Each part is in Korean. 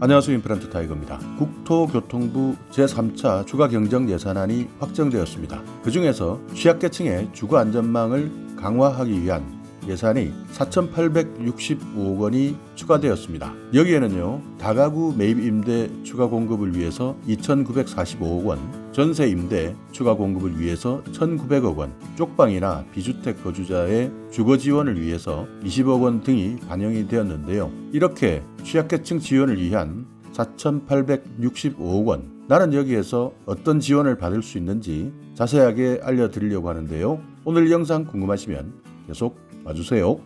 안녕하세요. 임플란트 타이거입니다. 국토교통부 제3차 추가 경정 예산안이 확정되었습니다. 그 중에서 취약계층의 주거 안전망을 강화하기 위한 예산이 4,865억 원이 추가되었습니다. 여기에는요, 다가구 매입 임대 추가 공급을 위해서 2,945억 원, 전세 임대 추가 공급을 위해서 1,900억 원, 쪽방이나 비주택 거주자의 주거 지원을 위해서 20억 원 등이 반영이 되었는데요. 이렇게 취약계층 지원을 위한 4,865억 원, 나는 여기에서 어떤 지원을 받을 수 있는지 자세하게 알려드리려고 하는데요. 오늘 영상 궁금하시면 계속 봐주세요.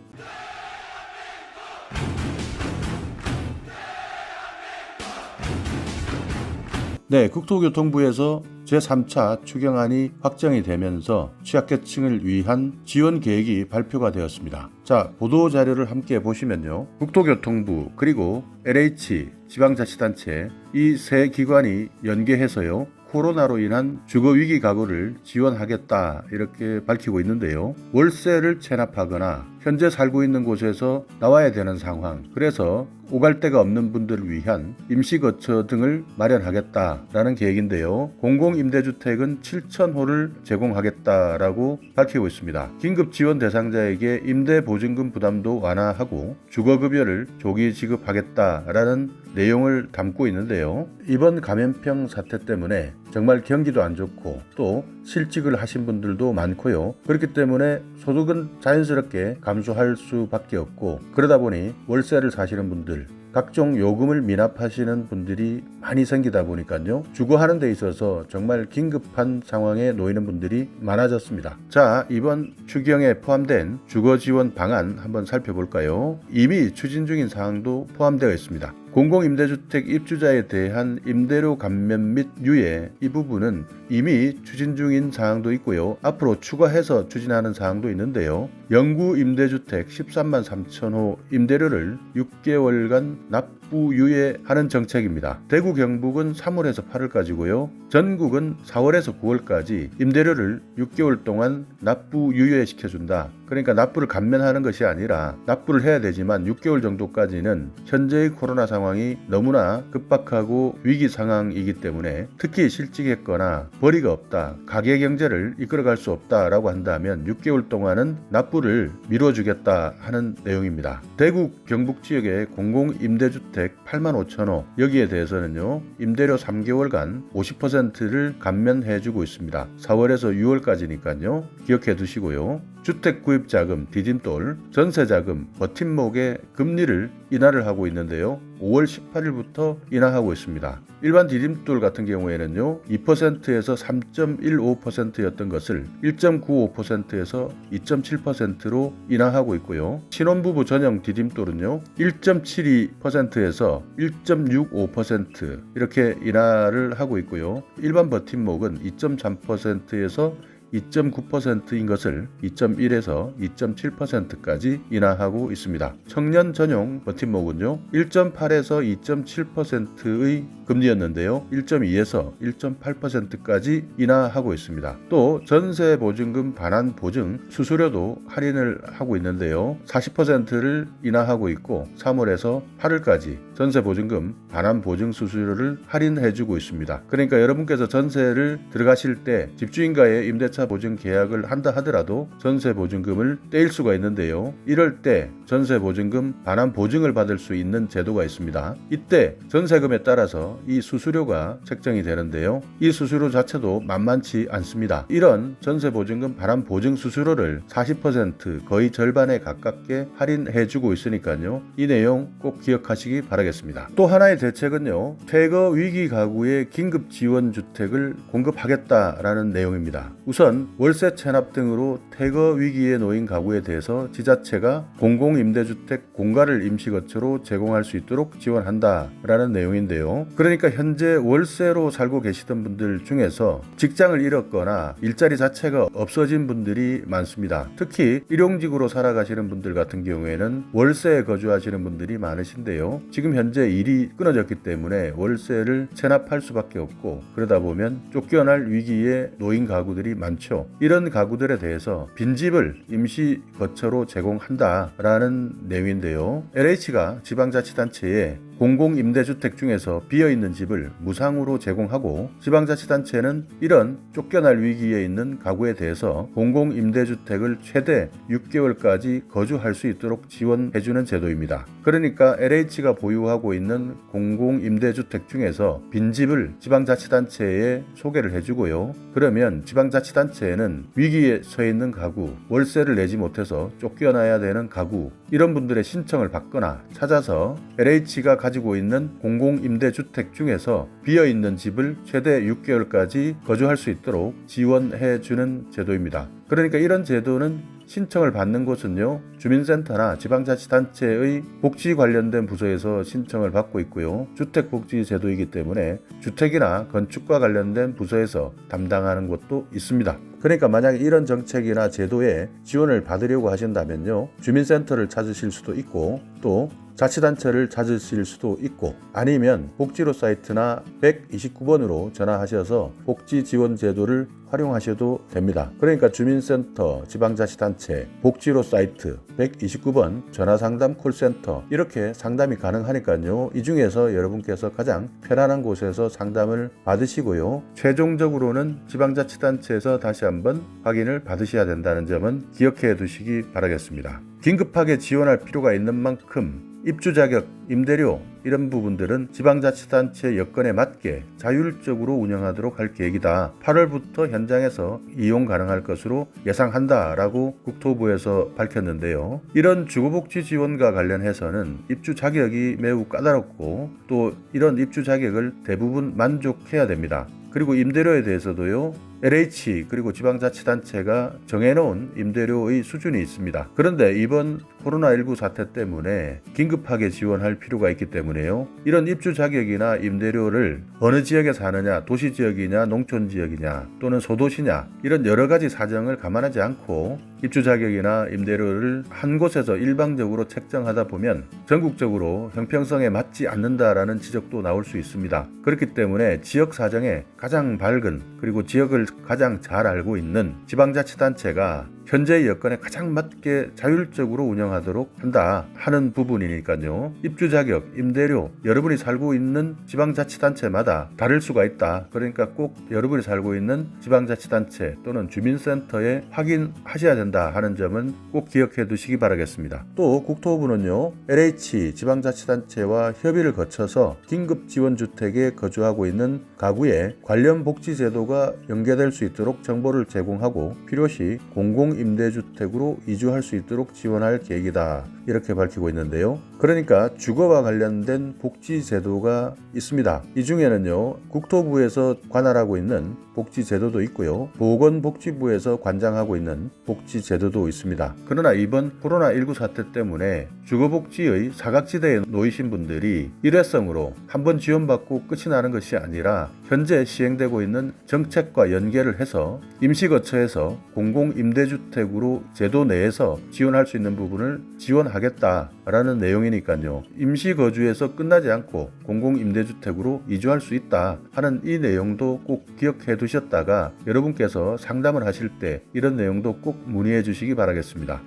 네, 국토교통부에서 제3차 추경안이 확정이 되면서 취약계층을 위한 지원 계획이 발표가 되었습니다. 자, 보도자료를 함께 보시면요. 국토교통부 그리고 LH 지방자치단체 이 세 기관이 연계해서요. 코로나로 인한 주거위기 가구를 지원하겠다 이렇게 밝히고 있는데요. 월세를 체납하거나 현재 살고 있는 곳에서 나와야 되는 상황, 그래서 오갈 데가 없는 분들을 위한 임시거처 등을 마련하겠다라는 계획인데요. 공공임대주택은 7,000호를 제공하겠다라고 밝히고 있습니다. 긴급지원 대상자에게 임대보증금 부담도 완화하고 주거급여를 조기 지급하겠다라는 내용을 담고 있는데요. 이번 감염병 사태 때문에 정말 경기도 안 좋고 또 실직을 하신 분들도 많고요. 그렇기 때문에 소득은 자연스럽게 감소할 수밖에 없고, 그러다 보니 월세를 사시는 분들, 각종 요금을 미납하시는 분들이 많이 생기다 보니까요. 주거하는 데 있어서 정말 긴급한 상황에 놓이는 분들이 많아졌습니다. 자, 이번 추경에 포함된 주거지원 방안 한번 살펴볼까요? 이미 추진 중인 사항도 포함되어 있습니다. 공공임대주택 입주자에 대한 임대료 감면 및 유예, 이 부분은 이미 추진 중인 사항도 있고요. 앞으로 추가해서 추진하는 사항도 있는데요. 영구 임대주택 13만 3천호 임대료를 6개월간 납부 유예하는 정책입니다. 대구 경북은 3월에서 8월까지고요. 전국은 4월에서 9월까지 임대료를 6개월 동안 납부 유예시켜준다. 그러니까 납부를 감면하는 것이 아니라 납부를 해야 되지만 6개월 정도까지는 현재의 코로나 상황이 너무나 급박하고 위기 상황이기 때문에 특히 실직했거나 벌이가 없다, 가계 경제를 이끌어갈 수 없다라고 한다면 6개월 동안은 납부를 미뤄주겠다 하는 내용입니다. 대구 경북 지역의 공공임대주택 8만 5천호, 여기에 대해서는요, 임대료 3개월간 50%를 감면해주고 있습니다. 4월에서 6월까지니까요. 기억해 두시고요. 주택구입자금, 디딤돌, 전세자금, 버팀목의 금리를 인하를 하고 있는데요. 5월 18일부터 인하하고 있습니다. 일반 디딤돌 같은 경우에는요, 2%에서 3.15%였던 것을 1.95%에서 2.7%로 인하하고 있고요. 신혼부부 전용 디딤돌은요, 1.72%에서 1.65% 이렇게 인하를 하고 있고요. 일반 버팀목은 2.3%에서 2.9%인 것을 2.1에서 2.7%까지 인하하고 있습니다. 청년 전용 버팀목은요, 1.8에서 2.7%의 금리였는데요. 1.2에서 1.8%까지 인하하고 있습니다. 또 전세 보증금 반환 보증 수수료도 할인을 하고 있는데요. 40%를 인하하고 있고 3월에서 8월까지 전세 보증금 반환 보증 수수료를 할인해주고 있습니다. 그러니까 여러분께서 전세를 들어가실 때 집주인과의 임대차 보증 계약을 한다 하더라도 전세 보증금을 떼일 수가 있는데요. 이럴 때 전세 보증금 반환 보증을 받을 수 있는 제도가 있습니다. 이때 전세금에 따라서 이 수수료가 책정이 되는데요. 이 수수료 자체도 만만치 않습니다. 이런 전세 보증금 반환 보증 수수료를 40% 거의 절반에 가깝게 할인해주고 있으니까요. 이 내용 꼭 기억하시기 바라겠습니다. 또 하나의 대책은요, 퇴거 위기 가구의 긴급 지원 주택을 공급하겠다라는 내용입니다. 우선 월세 체납 등으로 퇴거 위기에 놓인 가구에 대해서 지자체가 공공임대주택 공가를 임시거처로 제공할 수 있도록 지원한다라는 내용인데요. 그러니까 현재 월세로 살고 계시던 분들 중에서 직장을 잃었거나 일자리 자체가 없어진 분들이 많습니다. 특히 일용직으로 살아가시는 분들 같은 경우에는 월세에 거주하시는 분들이 많으신데요. 지금 현재 일이 끊어졌기 때문에 월세를 체납할 수밖에 없고, 그러다 보면 쫓겨날 위기에 놓인 가구들이 많죠. 이런 가구들에 대해서 빈집을 임시 거처로 제공한다라는 내용인데요. LH가 지방자치단체에 공공임대주택 중에서 비어있는 집을 무상으로 제공하고 지방자치단체는 이런 쫓겨날 위기에 있는 가구에 대해서 공공임대주택을 최대 6개월까지 거주할 수 있도록 지원해주는 제도입니다. 그러니까 LH가 보유하고 있는 공공임대주택 중에서 빈집을 지방자치단체에 소개를 해주고요. 그러면 지방자치단체에는 위기에 처해 있는 가구, 월세를 내지 못해서 쫓겨나야 되는 가구, 이런 분들의 신청을 받거나 찾아서 LH가 가지고 있는 공공임대주택 중에서 비어있는 집을 최대 6개월까지 거주할 수 있도록 지원해주는 제도입니다. 그러니까 이런 제도는 신청을 받는 곳은요, 주민센터나 지방자치단체의 복지 관련된 부서에서 신청을 받고 있고요. 주택복지제도이기 때문에 주택이나 건축과 관련된 부서에서 담당하는 곳도 있습니다. 그러니까 만약에 이런 정책이나 제도에 지원을 받으려고 하신다면요, 주민센터를 찾으실 수도 있고 또 자치단체를 찾으실 수도 있고 아니면 복지로 사이트나 129번으로 전화하셔서 복지지원제도를 활용하셔도 됩니다. 그러니까 주민센터, 지방자치단체, 복지로 사이트, 129번 전화상담 콜센터 이렇게 상담이 가능하니까요. 이 중에서 여러분께서 가장 편안한 곳에서 상담을 받으시고요. 최종적으로는 지방자치단체에서 다시 한번 확인을 받으셔야 된다는 점은 기억해 두시기 바라겠습니다. 긴급하게 지원할 필요가 있는 만큼 입주 자격, 임대료 이런 부분들은 지방자치단체 여건에 맞게 자율적으로 운영하도록 할 계획이다. 8월부터 현장에서 이용 가능할 것으로 예상한다라고 국토부에서 밝혔는데요. 이런 주거복지 지원과 관련해서는 입주 자격이 매우 까다롭고 또 이런 입주 자격을 대부분 만족해야 됩니다. 그리고 임대료에 대해서도요, LH 그리고 지방자치단체가 정해놓은 임대료의 수준이 있습니다. 그런데 이번 코로나19 사태 때문에 긴급하게 지원할 필요가 있기 때문에요. 이런 입주 자격이나 임대료를 어느 지역에 사느냐, 도시지역이냐, 농촌지역이냐 또는 소도시냐 이런 여러 가지 사정을 감안하지 않고 입주 자격이나 임대료를 한 곳에서 일방적으로 책정하다 보면 전국적으로 형평성에 맞지 않는다라는 지적도 나올 수 있습니다. 그렇기 때문에 지역 사정에 가장 밝은 그리고 지역을 가장 잘 알고 있는 지방자치단체가 현재의 여건에 가장 맞게 자율적으로 운영하도록 한다 하는 부분이니까요. 입주 자격, 임대료 여러분이 살고 있는 지방자치단체마다 다를 수가 있다. 그러니까 꼭 여러분이 살고 있는 지방자치단체 또는 주민센터에 확인하셔야 된다 하는 점은 꼭 기억해 두시기 바라겠습니다. 또 국토부는요, LH 지방자치단체와 협의를 거쳐서 긴급지원주택에 거주하고 있는 가구에 관련 복지제도가 연계될 수 있도록 정보를 제공하고 필요시 공공임대주택으로 이주할 수 있도록 지원할 계획이다. 이렇게 밝히고 있는데요. 그러니까 주거와 관련된 복지제도가 있습니다. 이 중에는요, 국토부에서 관할하고 있는 복지제도도 있고요. 보건복지부에서 관장하고 있는 복지제도도 있습니다. 그러나 이번 코로나19 사태 때문에 주거복지의 사각지대에 놓이신 분들이 일회성으로 한번 지원받고 끝이 나는 것이 아니라 현재 시행되고 있는 정책과 연계를 해서 임시거처에서 공공임대주택으로 제도 내에서 지원할 수 있는 부분을 지원하겠다라는 내용이니까요. 임시거주에서 끝나지 않고 공공임대주택으로 이주할 수 있다 하는 이 내용도 꼭 기억해 두셨다가 여러분께서 상담을 하실 때 이런 내용도 꼭 문의해 주시기 바라겠습니다.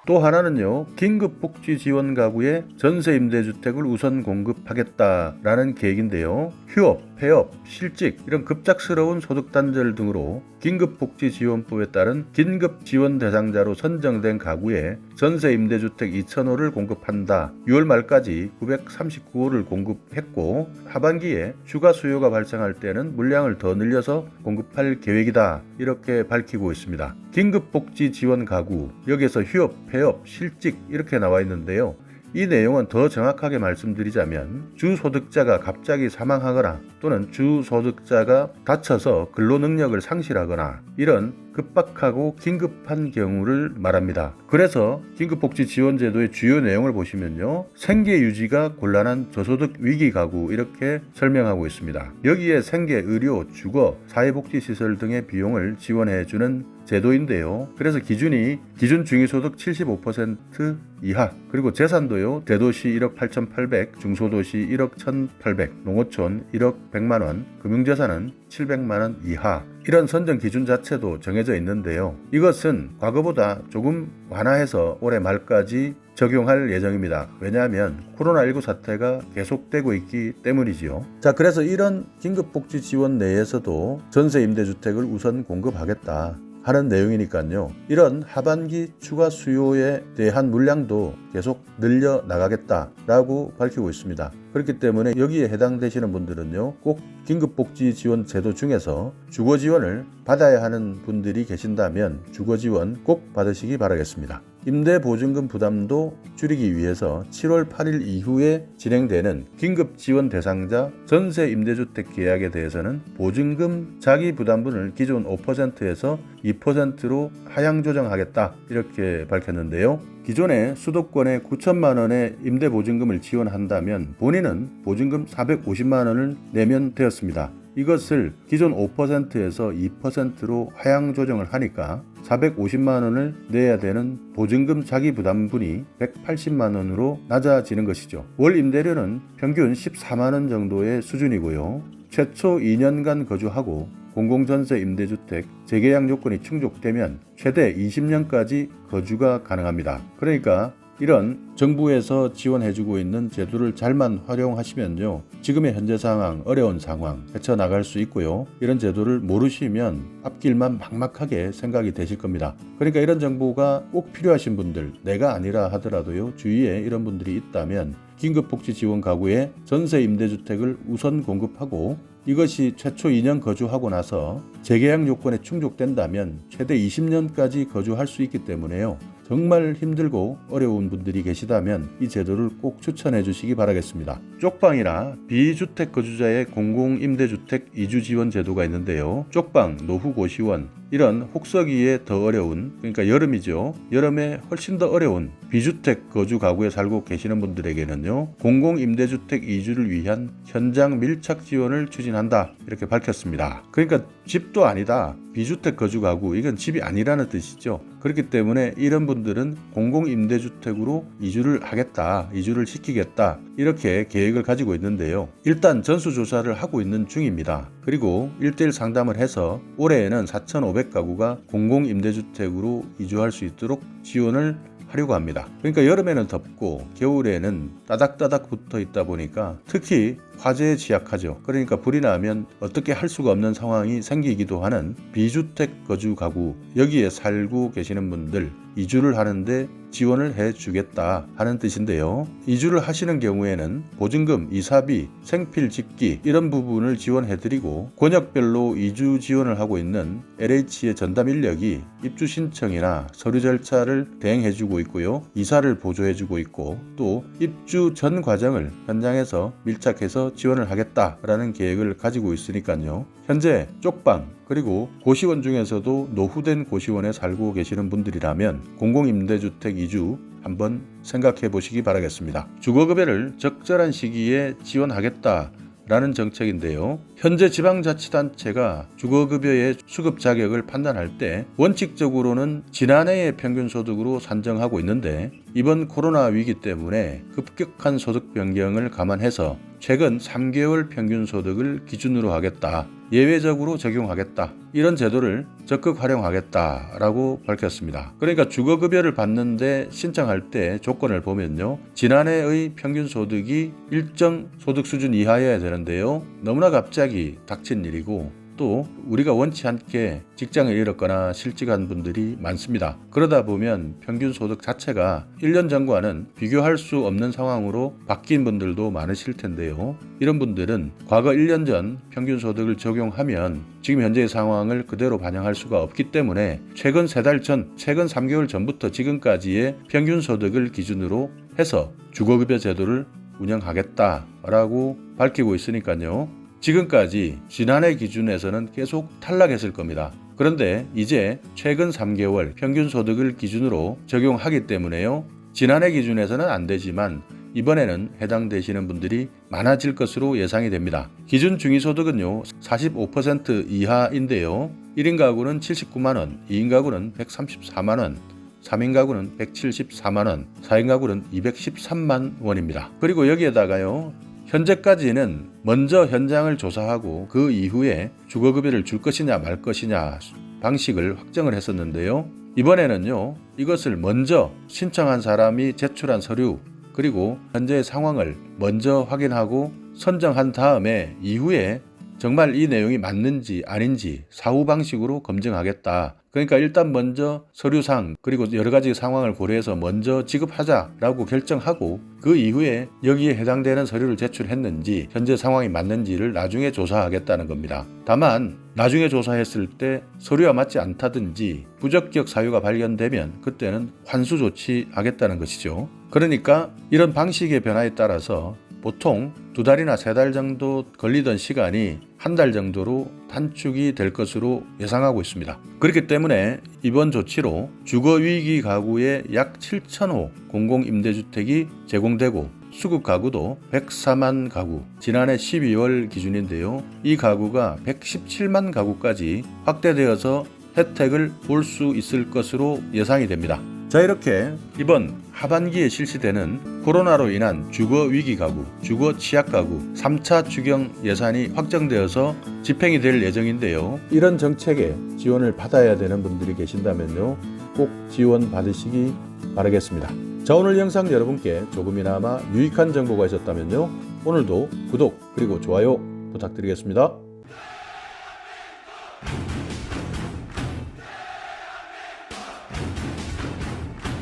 또 하나는요, 긴급복지지원 가구에 전세임대주택을 우선 공급하겠다라는 계획인데요. 휴업, 폐업, 실직 이런 급작스러운 소득 단절 등으로 긴급복지지원법에 따른 긴급지원 대상자로 선정된 가구에 전세임대주택 2,000호를 공급한다. 6월 말까지 939호를 공급했고 하반기에 추가 수요가 발생할 때는 물량을 더 늘려서 공급할 계획이다. 이렇게 밝히고 있습니다. 긴급복지지원 가구, 여기에서 휴업, 폐업, 실직 이렇게 나와 있는데요. 이 내용은 더 정확하게 말씀드리자면 주소득자가 갑자기 사망하거나 또는 주소득자가 다쳐서 근로능력을 상실하거나 이런 급박하고 긴급한 경우를 말합니다. 그래서 긴급복지지원제도의 주요 내용을 보시면요, 생계 유지가 곤란한 저소득 위기 가구 이렇게 설명하고 있습니다. 여기에 생계, 의료, 주거, 사회복지시설 등의 비용을 지원해주는 제도인데요. 그래서 기준이 기준 중위소득 75% 이하, 그리고 재산도요. 대도시 1억 8,800, 중소도시 1억 1,800, 농어촌 1억 100만 원, 금융자산은 700만 원 이하. 이런 선정 기준 자체도 정해져 있는데요. 이것은 과거보다 조금 완화해서 올해 말까지 적용할 예정입니다. 왜냐하면 코로나19 사태가 계속되고 있기 때문이지요. 자, 그래서 이런 긴급복지 지원 내에서도 전세 임대주택을 우선 공급하겠다 하는 내용이니까요. 이런 하반기 추가 수요에 대한 물량도 계속 늘려 나가겠다라고 밝히고 있습니다. 그렇기 때문에 여기에 해당되시는 분들은요, 꼭 긴급복지 지원 제도 중에서 주거 지원을 받아야 하는 분들이 계신다면 주거 지원 꼭 받으시기 바라겠습니다. 임대보증금 부담도 줄이기 위해서 7월 8일 이후에 진행되는 긴급지원 대상자 전세 임대주택 계약에 대해서는 보증금 자기부담분을 기존 5%에서 2%로 하향 조정하겠다 이렇게 밝혔는데요. 기존에 수도권에 9천만 원의 임대보증금을 지원한다면 본인은 보증금 450만 원을 내면 되었습니다. 이것을 기존 5%에서 2%로 하향 조정을 하니까 450만 원을 내야 되는 보증금 자기부담분이 180만 원으로 낮아지는 것이죠. 월 임대료는 평균 14만 원 정도의 수준이고요. 최초 2년간 거주하고 공공전세 임대주택 재계약 요건이 충족되면 최대 20년까지 거주가 가능합니다. 그러니까 이런 정부에서 지원해주고 있는 제도를 잘만 활용하시면요, 지금의 현재 상황, 어려운 상황 헤쳐나갈 수 있고요. 이런 제도를 모르시면 앞길만 막막하게 생각이 되실 겁니다. 그러니까 이런 정보가 꼭 필요하신 분들, 내가 아니라 하더라도요, 주위에 이런 분들이 있다면 긴급복지 지원 가구에 전세 임대주택을 우선 공급하고 이것이 최초 2년 거주하고 나서 재계약 요건에 충족된다면 최대 20년까지 거주할 수 있기 때문에요. 정말 힘들고 어려운 분들이 계시다면 이 제도를 꼭 추천해 주시기 바라겠습니다. 쪽방이나 비주택 거주자의 공공임대주택 이주지원 제도가 있는데요. 쪽방, 노후고시원, 이런 혹서기에 더 어려운, 그러니까 여름이죠. 여름에 훨씬 더 어려운 비주택 거주 가구에 살고 계시는 분들에게는요, 공공임대주택 이주를 위한 현장 밀착 지원을 추진한다 이렇게 밝혔습니다. 그러니까 집도 아니다, 비주택 거주 가구, 이건 집이 아니라는 뜻이죠. 그렇기 때문에 이런 분들은 공공임대주택으로 이주를 하겠다, 이주를 시키겠다 이렇게 계획을 가지고 있는데요. 일단 전수조사를 하고 있는 중입니다. 그리고 1:1 상담을 해서 올해에는 4,500가구가 공공임대주택으로 이주할 수 있도록 지원을 하려고 합니다. 그러니까 여름에는 덥고 겨울에는 따닥따닥 붙어 있다 보니까 특히 화재에 취약하죠. 그러니까 불이 나면 어떻게 할 수가 없는 상황이 생기기도 하는 비주택 거주 가구, 여기에 살고 계시는 분들 이주를 하는데 지원을 해주겠다 하는 뜻인데요. 이주를 하시는 경우에는 보증금, 이사비, 생필 집기 이런 부분을 지원해드리고 권역별로 이주 지원을 하고 있는 LH의 전담 인력이 입주 신청이나 서류 절차를 대행해주고 있고요. 이사를 보조해주고 있고 또 입주 전 과정을 현장에서 밀착해서 지원을 하겠다라는 계획을 가지고 있으니까요. 현재 쪽방 그리고 고시원 중에서도 노후된 고시원에 살고 계시는 분들이라면 공공임대주택 이주 한번 생각해 보시기 바라겠습니다. 주거급여를 적절한 시기에 지원하겠다 라는 정책인데요. 현재 지방자치단체가 주거급여의 수급 자격을 판단할 때 원칙적으로는 지난해의 평균소득으로 산정하고 있는데 이번 코로나 위기 때문에 급격한 소득 변경을 감안해서 최근 3개월 평균소득을 기준으로 하겠다, 예외적으로 적용하겠다, 이런 제도를 적극 활용하겠다라고 밝혔습니다. 그러니까 주거급여를 받는데 신청할 때 조건을 보면요, 지난해의 평균소득이 일정 소득 수준 이하여야 되는데요. 너무나 갑자기 닥친 일이고 또 우리가 원치 않게 직장을 잃었거나 실직한 분들이 많습니다. 그러다 보면 평균 소득 자체가 1년 전과는 비교할 수 없는 상황으로 바뀐 분들도 많으실 텐데요. 이런 분들은 과거 1년 전 평균 소득을 적용하면 지금 현재의 상황을 그대로 반영할 수가 없기 때문에 최근 3달 전, 최근 3개월 전부터 지금까지의 평균 소득을 기준으로 해서 주거급여 제도를 운영하겠다라고 밝히고 있으니까요. 지금까지 지난해 기준에서는 계속 탈락했을 겁니다. 그런데 이제 최근 3개월 평균 소득을 기준으로 적용하기 때문에요. 지난해 기준에서는 안 되지만 이번에는 해당되시는 분들이 많아질 것으로 예상이 됩니다. 기준 중위소득은요 45% 이하인데요. 1인 가구는 79만원, 2인 가구는 134만원, 3인 가구는 174만원, 4인 가구는 213만 원입니다. 그리고 여기에다가요 현재까지는 먼저 현장을 조사하고 그 이후에 주거급여를 줄 것이냐 말 것이냐 방식을 확정을 했었는데요. 이번에는요 이것을 먼저 신청한 사람이 제출한 서류 그리고 현재의 상황을 먼저 확인하고 선정한 다음에 이후에 정말 이 내용이 맞는지 아닌지 사후 방식으로 검증하겠다. 그러니까 일단 먼저 서류상 그리고 여러 가지 상황을 고려해서 먼저 지급하자라고 결정하고 그 이후에 여기에 해당되는 서류를 제출했는지 현재 상황이 맞는지를 나중에 조사하겠다는 겁니다. 다만 나중에 조사했을 때 서류와 맞지 않다든지 부적격 사유가 발견되면 그때는 환수 조치하겠다는 것이죠. 그러니까 이런 방식의 변화에 따라서 보통 2달이나 3달 정도 걸리던 시간이 1달 정도로 단축이 될 것으로 예상하고 있습니다. 그렇기 때문에 이번 조치로 주거위기 가구에 약 7,000호 공공임대주택이 제공되고 수급 가구도 104만 가구, 지난해 12월 기준인데요. 이 가구가 117만 가구까지 확대되어서 혜택을 볼 수 있을 것으로 예상이 됩니다. 자, 이렇게 이번 하반기에 실시되는 코로나로 인한 주거위기 가구, 주거 취약 가구 3차 추경 예산이 확정되어서 집행이 될 예정인데요. 이런 정책에 지원을 받아야 되는 분들이 계신다면요. 꼭 지원 받으시기 바라겠습니다. 자, 오늘 영상 여러분께 조금이나마 유익한 정보가 있었다면요. 오늘도 구독 그리고 좋아요 부탁드리겠습니다.